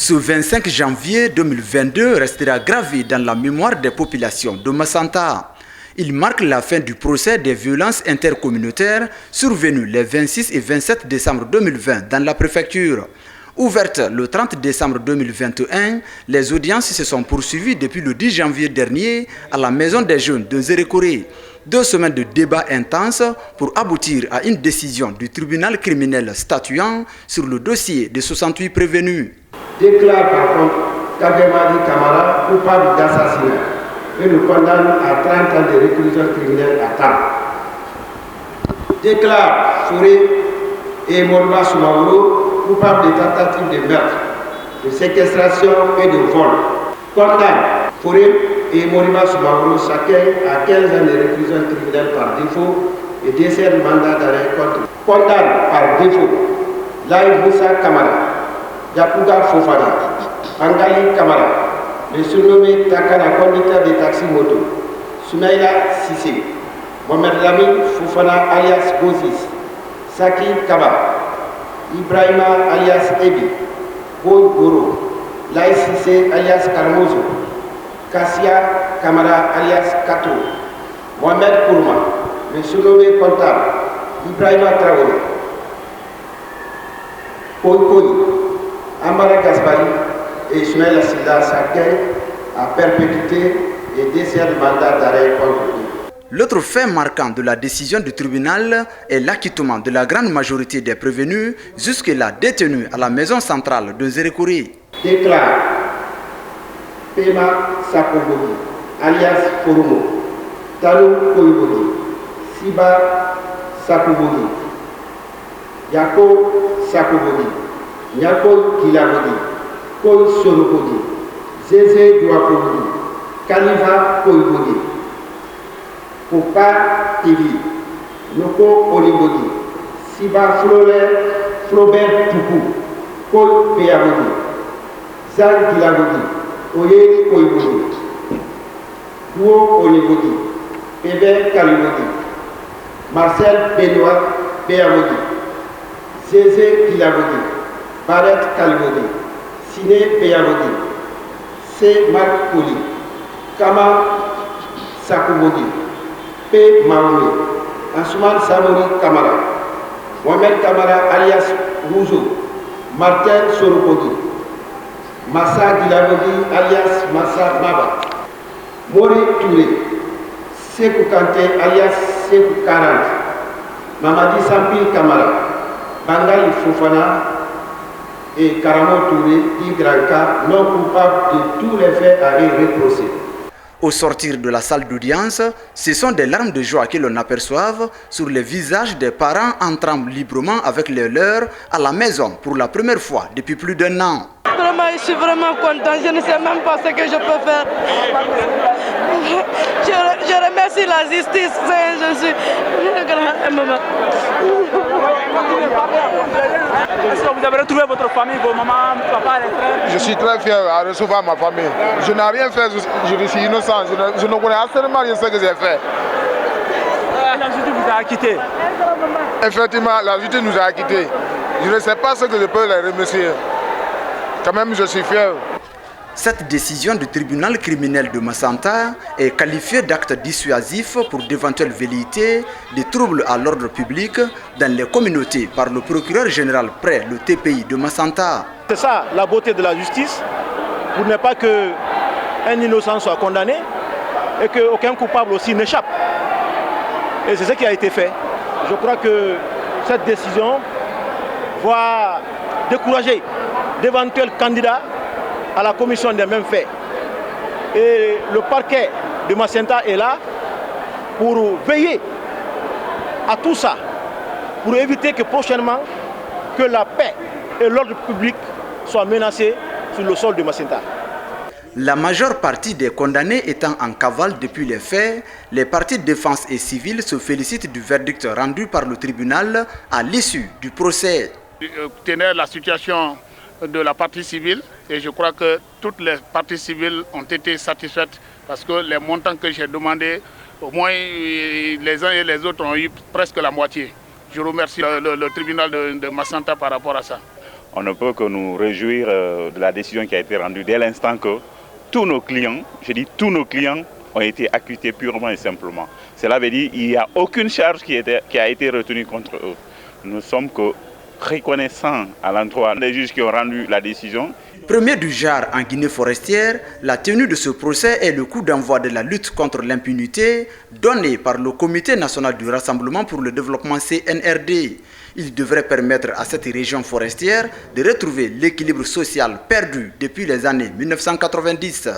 Ce 25 janvier 2022 restera gravé dans la mémoire des populations de Massanta. Il marque la fin du procès des violences intercommunautaires survenues les 26 et 27 décembre 2020 dans la préfecture. Ouvertes le 30 décembre 2021, les audiences se sont poursuivies depuis le 10 janvier dernier à la Maison des Jeunes de Zérékoré. 2 semaines de débats intenses pour aboutir à une décision du tribunal criminel statuant sur le dossier des 68 prévenus. Déclare par contre Kagemadi Kamara coupable d'assassinat et le condamne à 30 ans de réclusion criminelle à temps. Déclare Fouré et Moriba Soumaoro coupables de tentative de meurtre, de séquestration et de vol. Condamne Fouré et Moriba Soumaoro chacun à 15 ans de réclusion criminelle par défaut et décerne mandat d'arrêt contre. Condamne par défaut Laï Moussa Kamara, Yakuga Fofana, Angali Kamara, le surnommé Takana, conducteur de taxi moto, Soumaïla Sissé, Mohamed Lamine Fofana alias Bozis, Saki Kaba, Ibrahima alias Ebi, Boy Goro, Laï Sissé alias Karmozo, Kassia Kamara alias Kato, Mohamed Kourma, le surnommé comptable, Ibrahima Traoré, Koy Amara Gaspari et Ismaël Sida chacun à perpétuité et décerne mandat d'arrêt contre lui. L'autre fait marquant de la décision du tribunal est l'acquittement de la grande majorité des prévenus jusque-là détenus à la maison centrale de Zérékoré. Déclare Pema Sakobogi, alias Foromo, Talou Koybogi, Siba Sakobogi, Yako Sakobogi, Nyako Kilabodi, Koy Sorokodi, Zézé Douakobodi, Kaliva Koybodi, Popa Tivi, Noko Olibodi, Siba Flaubert Toukou, Koy Peyabodi, Zan Kilabodi, Oyeri Koybodi, Duo Olibodi, Pebe Kalibodi, Marcel Benoît Peyabodi, Zézé Kilabodi, Baret Kalibodi, Sine Peyabodi, C. Marc Poli, Kama Sakubodi, P. Maoumi, Asuman Samori Kamara, Mohamed Kamara alias Rouzo, Martin Sorokodi, Massa Dilabodi alias Massa Maba, Mori Touré, Sekou Kanté alias Sekou 40, Mamadi Sampil Kamara, Bangali Fofana et Karamo Touré, dit Granka, non coupable de tous les faits à y reprocher. Au sortir de la salle d'audience, ce sont des larmes de joie que l'on aperçoit sur les visages des parents entrant librement avec les leurs à la maison pour la première fois depuis plus d'1 an. Vraiment, je suis vraiment content. Je ne sais même pas ce que je peux faire. Je remercie la justice. Je suis maman. Est-ce que vous avez retrouvé votre famille, vos mamans, papa, les frères? Je suis très fier à recevoir ma famille. Je n'ai rien fait, je suis innocent. Je ne connais absolument rien de ce que j'ai fait. La justice vous a acquitté? Effectivement, la justice nous a acquittés. Je ne sais pas ce que je peux les remercier. Quand même, je suis fier. Cette décision du tribunal criminel de Massanta est qualifiée d'acte dissuasif pour d'éventuelles velléités de troubles à l'ordre public dans les communautés par le procureur général près le TPI de Massanta. C'est ça la beauté de la justice, pour ne pas qu'un innocent soit condamné et qu'aucun coupable aussi n'échappe. Et c'est ce qui a été fait. Je crois que cette décision va décourager d'éventuels candidats à la commission des mêmes faits. Et le parquet de Massanta est là pour veiller à tout ça, pour éviter que prochainement que la paix et l'ordre public soient menacés sur le sol de Massanta. La majeure partie des condamnés étant en cavale depuis les faits, les parties de défense et civiles se félicitent du verdict rendu par le tribunal à l'issue du procès. Tenir la situation de la partie civile et je crois que toutes les parties civiles ont été satisfaites parce que les montants que j'ai demandés, au moins les uns et les autres ont eu presque la moitié. Je remercie le tribunal de Massanta par rapport à ça. on ne peut que nous réjouir de la décision qui a été rendue dès l'instant que tous nos clients, je dis tous nos clients, ont été acquittés purement et simplement. Cela veut dire qu'il n'y a aucune charge qui a été retenue contre eux. Nous sommes que reconnaissants à l'endroit des juges qui ont rendu la décision. Premier du genre en Guinée forestière, la tenue de ce procès est le coup d'envoi de la lutte contre l'impunité donnée par le Comité national du Rassemblement pour le développement CNRD. Il devrait permettre à cette région forestière de retrouver l'équilibre social perdu depuis les années 1990.